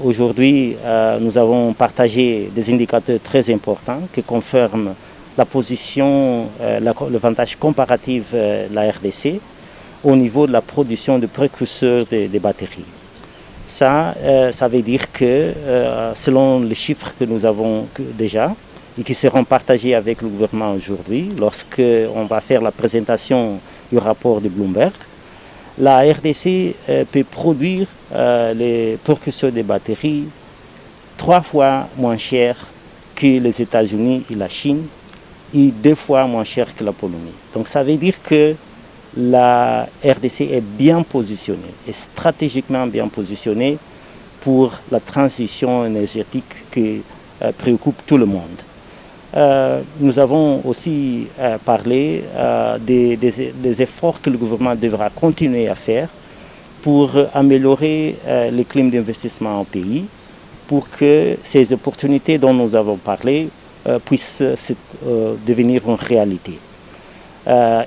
Aujourd'hui, nous avons partagé des indicateurs très importants qui confirment la position, l'avantage comparatif de la RDC au niveau de la production de précurseurs des batteries. Ça veut dire que selon les chiffres que nous avons déjà et qui seront partagés avec le gouvernement aujourd'hui, lorsqu'on va faire la présentation du rapport de Bloomberg, la RDC peut produire les précurseurs des batteries 3 fois moins cher que les États-Unis et la Chine et 2 fois moins cher que la Pologne. Donc ça veut dire que la RDC est bien positionnée, est stratégiquement bien positionnée pour la transition énergétique qui préoccupe tout le monde. Nous avons aussi parlé des efforts que le gouvernement devra continuer à faire pour améliorer le climat d'investissement au pays, pour que ces opportunités dont nous avons parlé puissent devenir une réalité.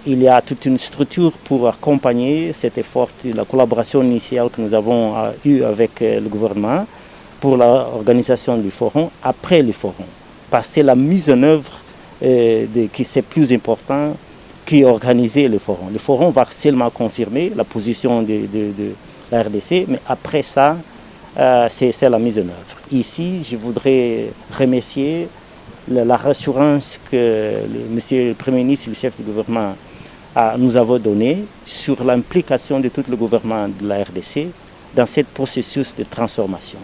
Il y a toute une structure pour accompagner cet effort, la collaboration initiale que nous avons eue avec le gouvernement pour l'organisation du forum, après le forum. Parce que c'est la mise en œuvre qui c'est plus important qu'organiser le forum. Le forum va seulement confirmer la position de la RDC, mais après ça, c'est la mise en œuvre. Ici, je voudrais remercier la rassurance que Monsieur le Premier ministre et le chef du gouvernement nous avons donnée sur l'implication de tout le gouvernement de la RDC dans ce processus de transformation.